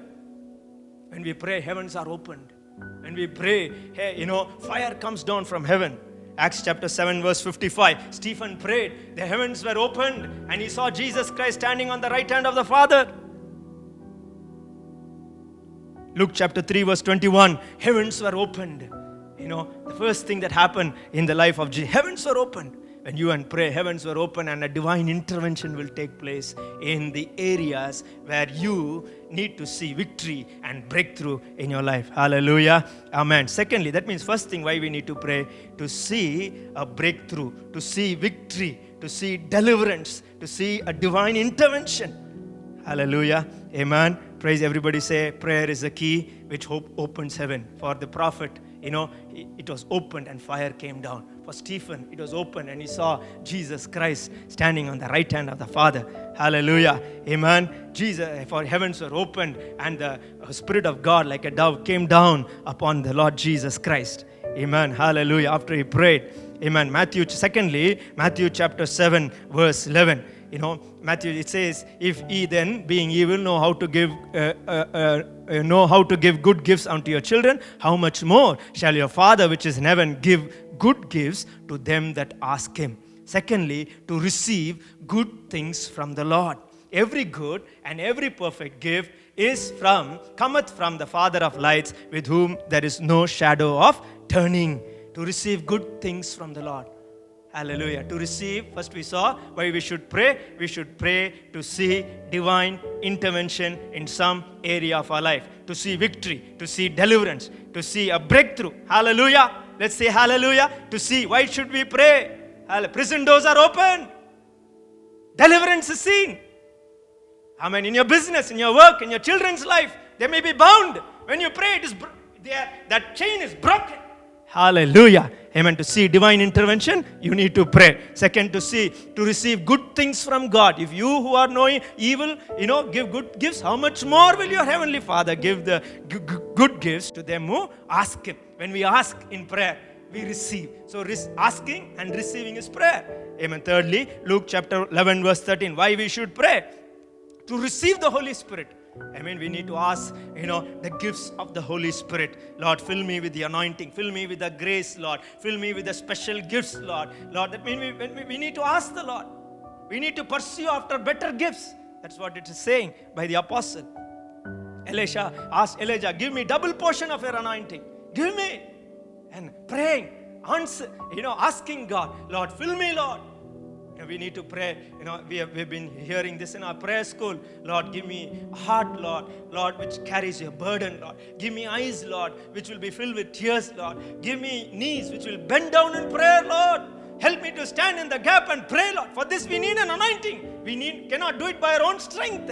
When we pray, heavens are opened. When we pray, fire comes down from heaven. Acts chapter 7 verse 55, Stephen prayed, the heavens were opened and he saw Jesus Christ standing on the right hand of the Father. Luke chapter 3 verse 21, heavens were opened. The first thing that happened in the life of Jesus, heavens were opened. When you and pray, heavens were open and a divine intervention will take place in the areas where you need to see victory and breakthrough in your life. Hallelujah. Amen. Secondly, that means first thing why we need to pray, to see a breakthrough, to see victory, to see deliverance, to see a divine intervention. Hallelujah. Amen. Praise, everybody say, prayer is the key which opens heaven. For the prophet, it was opened and fire came down. For Stephen, it was opened and he saw Jesus Christ standing on the right hand of the Father. Hallelujah. Amen. Jesus, for heavens were opened and the Spirit of God like a dove came down upon the Lord Jesus Christ. Amen. Hallelujah. After he prayed. Amen. Secondly, Matthew chapter 7, verse 11. Matthew, it says, if ye then, being evil, know how to give good gifts unto your children, how much more shall your Father which is in heaven give good gifts to them that ask him? Secondly, to receive good things from the Lord. Every good and every perfect gift cometh from the Father of lights, with whom there is no shadow of turning. To receive good things from the Lord. Hallelujah. To receive, first we saw why we should pray. We should pray to see divine intervention in some area of our life. To see victory, to see deliverance, to see a breakthrough. Hallelujah. Let's say hallelujah. To see, why should we pray? Prison doors are open. Deliverance is seen. Amen. In your business, in your work, in your children's life, they may be bound. When you pray, that chain is broken. Hallelujah. Amen. To see divine intervention, you need to pray. Second, to receive good things from God. If you who are knowing evil, give good gifts, how much more will your heavenly Father give the good gifts to them who ask him? When we ask in prayer, we receive. So asking and receiving is prayer. Amen. Thirdly, Luke chapter 11, verse 13. Why we should pray? To receive the Holy Spirit. We need to ask, the gifts of the Holy Spirit. Lord, fill me with the anointing. Fill me with the grace, Lord. Fill me with the special gifts, Lord. Lord, that means we need to ask the Lord. We need to pursue after better gifts. That's what it is saying by the apostle. Elisha asked Elijah, give me double portion of your anointing. Give me. And praying, asking God, Lord, fill me, Lord. We need to pray. We've been hearing this in our prayer school. Lord, give me a heart, Lord. Lord, which carries your burden, Lord. Give me eyes, Lord, which will be filled with tears, Lord. Give me knees, which will bend down in prayer, Lord. Help me to stand in the gap and pray, Lord. For this we need an anointing. Cannot do it by our own strength.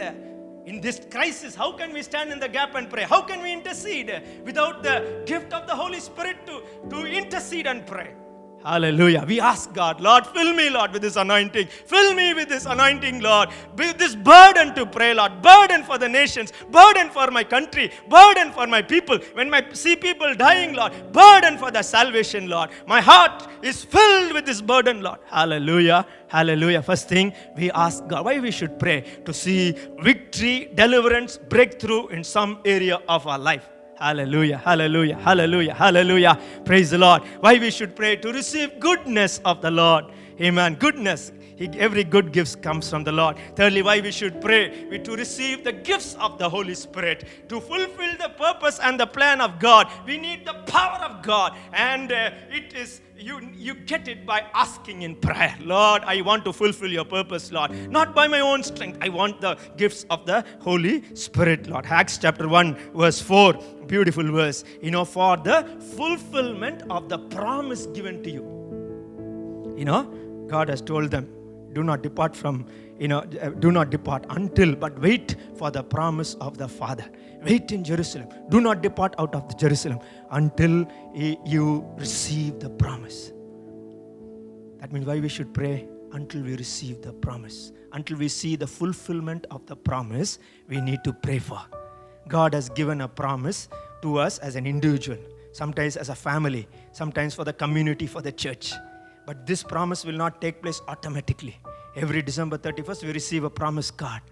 In this crisis, how can we stand in the gap and pray? How can we intercede without the gift of the Holy Spirit to intercede and pray? Hallelujah. We ask God, Lord, fill me, Lord, with this anointing. Fill me with this anointing, Lord. With this burden to pray, Lord. Burden for the nations. Burden for my country. Burden for my people. When I see people dying, Lord. Burden for the salvation, Lord. My heart is filled with this burden, Lord. Hallelujah. Hallelujah. First thing, we ask God why we should pray. To see victory, deliverance, breakthrough in some area of our life. Hallelujah, hallelujah, hallelujah, hallelujah. Praise the Lord. Why we should pray? To receive goodness of the Lord. Amen. Goodness. Every good gift comes from the Lord. Thirdly, why we should pray? To receive the gifts of the Holy Spirit. To fulfill the purpose and the plan of God. We need the power of God. And it is you get it by asking in prayer. Lord, I want to fulfill your purpose, Lord. Not by my own strength. I want the gifts of the Holy Spirit, Lord. Acts chapter 1, verse 4. Beautiful verse. For the fulfillment of the promise given to you. God has told them, do not depart until, but wait for the promise of the Father. Wait in Jerusalem. Do not depart out of Jerusalem until you receive the promise. That means why we should pray until we receive the promise. Until we see the fulfillment of the promise, we need to pray for. God has given a promise to us as an individual, sometimes as a family, sometimes for the community, for the church. But this promise will not take place automatically. Every December 31st, we receive a promise card.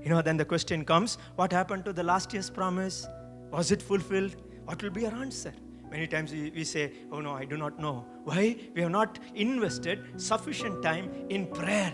Then the question comes, what happened to the last year's promise? Was it fulfilled? What will be our answer? Many times we say, oh no, I do not know. Why? We have not invested sufficient time in prayer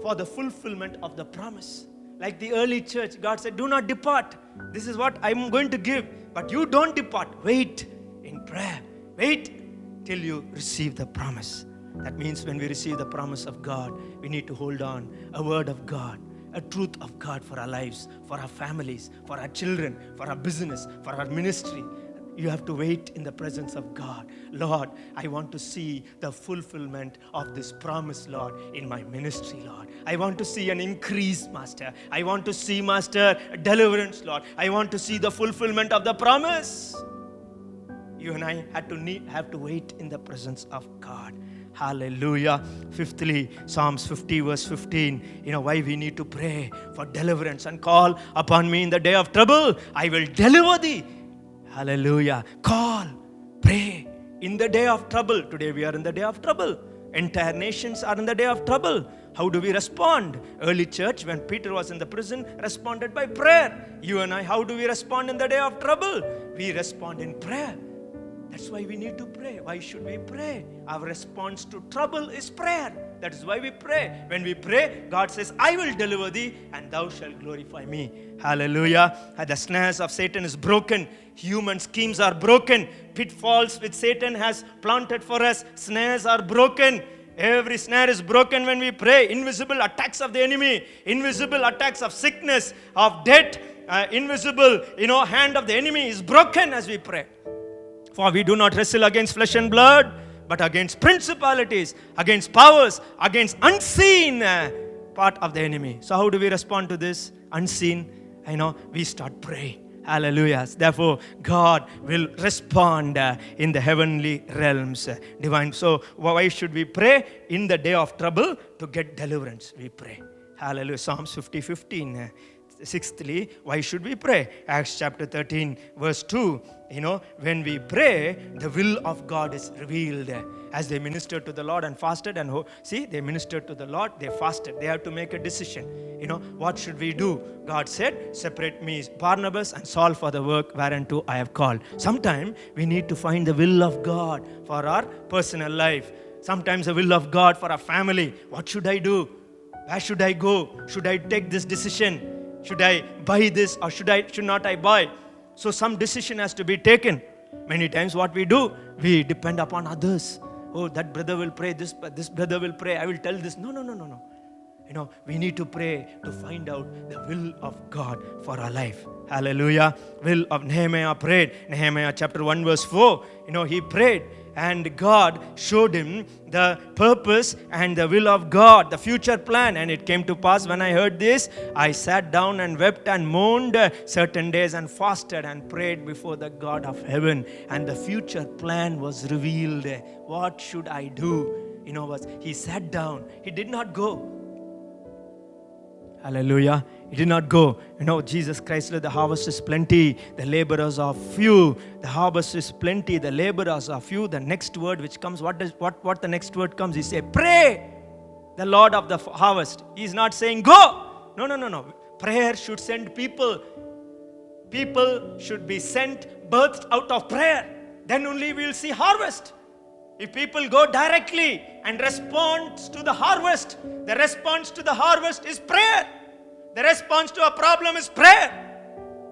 for the fulfillment of the promise. Like the early church, God said, do not depart. This is what I'm going to give. But you don't depart. Wait in prayer. Wait till you receive the promise. That means when we receive the promise of God, we need to hold on a word of God, a truth of God for our lives, for our families, for our children, for our business, for our ministry. You have to wait in the presence of God. Lord, I want to see the fulfillment of this promise, Lord, in my ministry, Lord. I want to see an increase, Master. I want to see, Master, deliverance, Lord. I want to see the fulfillment of the promise. You and I have to wait in the presence of God. Hallelujah. Fifthly, Psalms 50 verse 15. Why we need to pray for deliverance and call upon me in the day of trouble. I will deliver thee. Hallelujah. Call, pray in the day of trouble. Today we are in the day of trouble. Entire nations are in the day of trouble. How do we respond? Early church, when Peter was in the prison, responded by prayer. You and I, how do we respond in the day of trouble? We respond in prayer. That's why we need to pray. Why should we pray? Our response to trouble is prayer. That is why we pray. When we pray, God says, I will deliver thee and thou shalt glorify me. Hallelujah. The snares of Satan is broken. Human schemes are broken. Pitfalls which Satan has planted for us, snares are broken. Every snare is broken when we pray. Invisible attacks of the enemy, invisible attacks of sickness, of death, invisible, hand of the enemy is broken as we pray. For we do not wrestle against flesh and blood, but against principalities, against powers, against unseen part of the enemy. So how do we respond to this? Unseen, we start praying. Hallelujah. Therefore, God will respond in the heavenly realms. Divine. So why should we pray? In the day of trouble, to get deliverance, we pray. Hallelujah. Psalms 50:15. Sixthly, why should we pray? Acts chapter 13 verse 2. When we pray, the will of God is revealed. As they ministered to the Lord and fasted they ministered to the Lord, they fasted. They have to make a decision. What should we do? God said, separate me, Barnabas and Saul, for the work whereunto I have called. Sometimes we need to find the will of God for our personal life. Sometimes the will of God for our family. What should I do? Where should I go? Should I take this decision? Should I buy this or should not I buy? So some decision has to be taken. Many times what we do, we depend upon others. Oh, that brother will pray, this brother will pray, I will tell this. No. We need to pray to find out the will of God for our life. Hallelujah. Will of Nehemiah prayed. Nehemiah chapter 1 verse 4. He prayed. And God showed him the purpose and the will of God, the future plan. And it came to pass, when I heard this, I sat down and wept and mourned certain days and fasted and prayed before the God of heaven. And the future plan was revealed. What should I do? He sat down. He did not go. Hallelujah. He did not go. Jesus Christ said, the harvest is plenty, the laborers are few. The harvest is plenty, the laborers are few. The next word which comes, what the next word comes? He says, pray the Lord of the harvest. He is not saying go. No. Prayer should send people. People should be sent, birthed out of prayer. Then only we will see harvest. If people go directly and respond to the harvest, the response to the harvest is prayer. The response to a problem is prayer.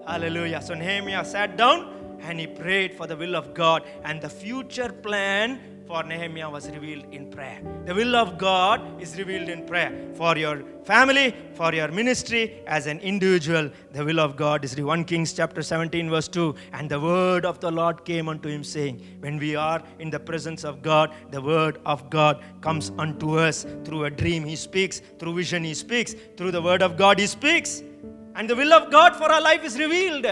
Hallelujah. So Nehemiah sat down and he prayed for the will of God, and the future plan for Nehemiah was revealed in prayer. The will of God is revealed in prayer. For your family, for your ministry, as an individual, the will of God is revealed. 1 Kings chapter 17 verse 2. And the word of the Lord came unto him, saying, when we are in the presence of God, the word of God comes unto us. Through a dream he speaks, through vision he speaks, through the word of God he speaks. And the will of God for our life is revealed.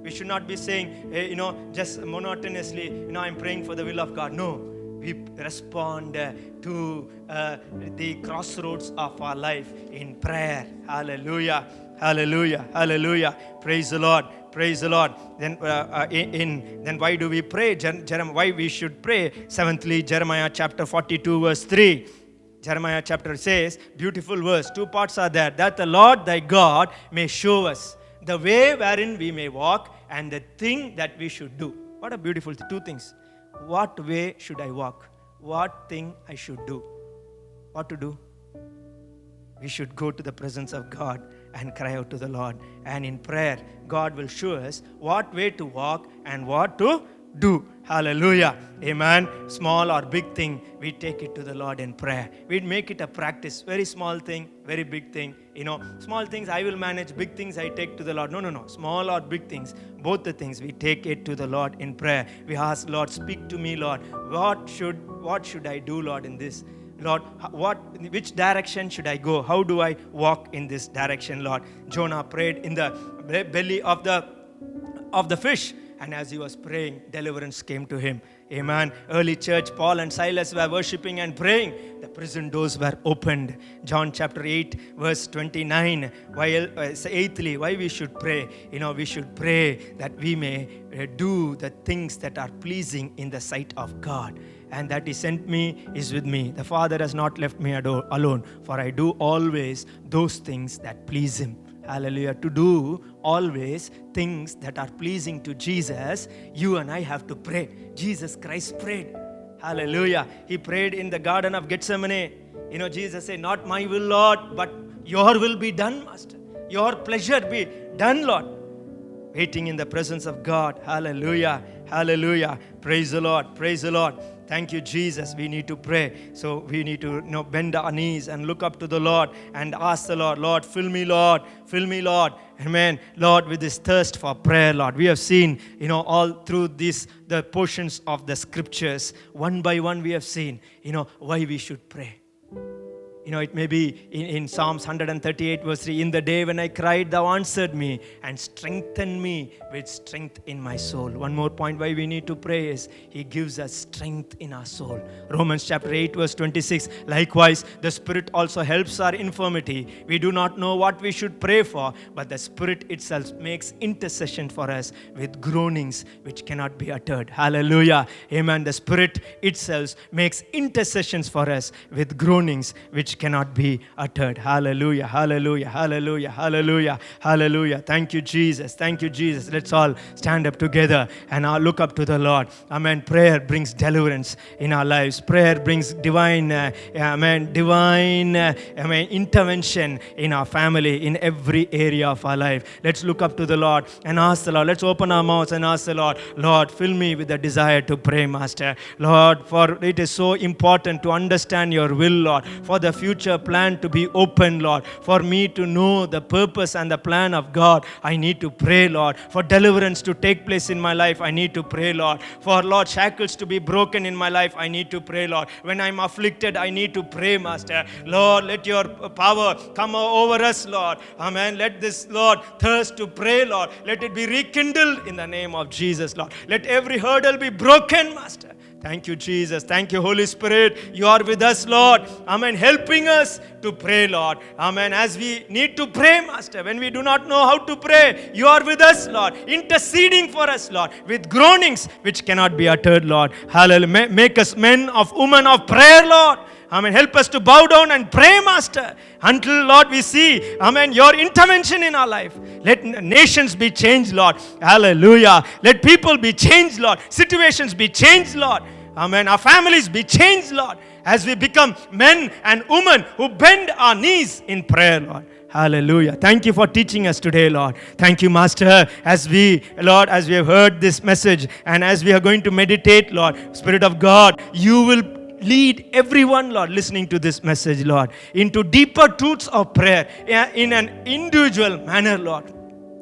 We should not be saying, just monotonously, I'm praying for the will of God. No. We respond to the crossroads of our life in prayer. Hallelujah. Hallelujah. Hallelujah. Praise the Lord. Praise the Lord. Then why do we pray? Why we should pray? Seventhly, Jeremiah chapter 42 verse 3. Jeremiah chapter says, beautiful verse, two parts are there. That the Lord thy God may show us the way wherein we may walk and the thing that we should do. What a beautiful two things. What way should I walk? What thing I should do? What to do? We should go to the presence of God and cry out to the Lord. And in prayer, God will show us what way to walk and what to do. Hallelujah. Amen. Small or big thing, we take it to the Lord in prayer. We make it a practice. Very small thing, very big thing. Small things I will manage, big things I take to the Lord. No. Small or big things, both the things we take it to the Lord in prayer. We ask, Lord, speak to me, Lord. What should I do, Lord, in this? Lord, which direction should I go? How do I walk in this direction, Lord? Jonah prayed in the belly of the fish, and as he was praying, deliverance came to him. Amen. Early church, Paul and Silas were worshiping and praying. The prison doors were opened. John chapter 8, verse 29. Eighthly, why we should pray? We should pray that we may do the things that are pleasing in the sight of God. And that He sent me is with me. The Father has not left me alone, for I do always those things that please Him. Hallelujah. To do always things that are pleasing to Jesus, you and I have to pray. Jesus Christ prayed. Hallelujah. He prayed in the Garden of Gethsemane. Jesus said, not my will, Lord, but your will be done, Master. Your pleasure be done, Lord. Waiting in the presence of God. Hallelujah. Hallelujah. Praise the Lord. Praise the Lord. Thank you, Jesus. We need to pray. So we need to bend our knees and look up to the Lord and ask the Lord, Lord, fill me, Lord. Fill me, Lord. Amen. Lord, with this thirst for prayer, Lord. We have seen, all through the portions of the scriptures, one by one we have seen, why we should pray. It may be in Psalms 138 verse 3, in the day when I cried, thou answered me and strengthened me with strength in my soul. One more point why we need to pray is He gives us strength in our soul. Romans chapter 8 verse 26, likewise the Spirit also helps our infirmity. We do not know what we should pray for, but the Spirit itself makes intercession for us with groanings which cannot be uttered. Hallelujah. Amen. The Spirit itself makes intercessions for us with groanings which cannot be uttered. Hallelujah, hallelujah, hallelujah, hallelujah, hallelujah. Thank you, Jesus. Thank you, Jesus. Let's all stand up together and look up to the Lord. Amen. Prayer brings deliverance in our lives. Prayer brings divine intervention in our family, in every area of our life. Let's look up to the Lord and ask the Lord. Let's open our mouths and ask the Lord, Lord, fill me with the desire to pray, Master. Lord, for it is so important to understand your will, Lord, for the future plan to be open, Lord. For me to know the purpose and the plan of God, I need to pray, Lord. For deliverance to take place in my life, I need to pray, Lord. For, Lord, shackles to be broken in my life, I need to pray, Lord. When I'm afflicted, I need to pray, Master. Lord, let your power come over us, Lord. Amen. Let this, Lord, thirst to pray, Lord, let it be rekindled in the name of Jesus, Lord. Let every hurdle be broken, Master. Thank you, Jesus. Thank you, Holy Spirit. You are with us, Lord. Amen. Helping us to pray, Lord. Amen. As we need to pray, Master, when we do not know how to pray, you are with us, Lord. Interceding for us, Lord, with groanings which cannot be uttered, Lord. Hallelujah. Make us men of women of prayer, Lord. Amen. Help us to bow down and pray, Master, until, Lord, we see, amen, your intervention in our life. Let nations be changed, Lord. Hallelujah. Let people be changed, Lord. Situations be changed, Lord. Amen. Our families be changed, Lord, as we become men and women who bend our knees in prayer, Lord. Hallelujah. Thank you for teaching us today, Lord. Thank you, Master, as we have heard this message and as we are going to meditate, Lord, Spirit of God, you will lead everyone, Lord, listening to this message, Lord, into deeper truths of prayer in an individual manner, Lord.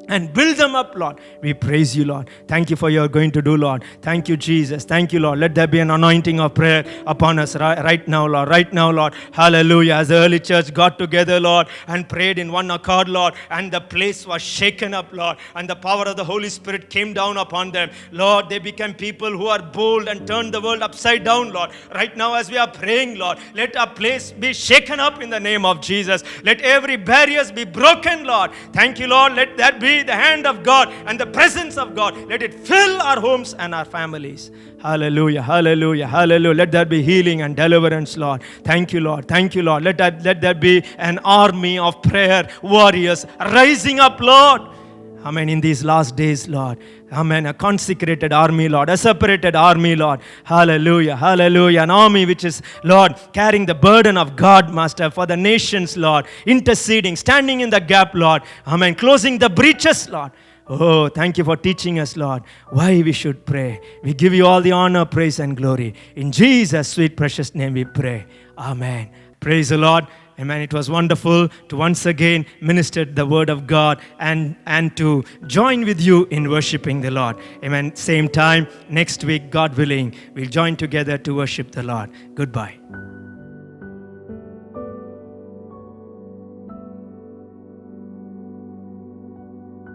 And build them up, Lord. We praise you, Lord. Thank you for your going to do, Lord. Thank you, Jesus. Thank you, Lord. Let there be an anointing of prayer upon us right now, Lord. Right now, Lord. Hallelujah. As the early church got together, Lord, and prayed in one accord, Lord, and the place was shaken up, Lord, and the power of the Holy Spirit came down upon them. Lord, they became people who are bold and turned the world upside down, Lord. Right now, as we are praying, Lord, let our place be shaken up in the name of Jesus. Let every barriers be broken, Lord. Thank you, Lord. Let that be the hand of God and the presence of God. Let it fill our homes and our families. Hallelujah, hallelujah, hallelujah. Let there be healing and deliverance, Lord. Thank you, Lord. Thank you, Lord. Let there be an army of prayer warriors rising up, Lord. Amen. In these last days, Lord. Amen. A consecrated army, Lord. A separated army, Lord. Hallelujah. Hallelujah. An army which is, Lord, carrying the burden of God, Master, for the nations, Lord. Interceding, standing in the gap, Lord. Amen. Closing the breaches, Lord. Oh, thank you for teaching us, Lord, why we should pray. We give you all the honor, praise, and glory. In Jesus' sweet, precious name we pray. Amen. Praise the Lord. Amen. It was wonderful to once again minister the word of God and to join with you in worshiping the Lord. Amen. Same time, next week, God willing, we'll join together to worship the Lord. Goodbye.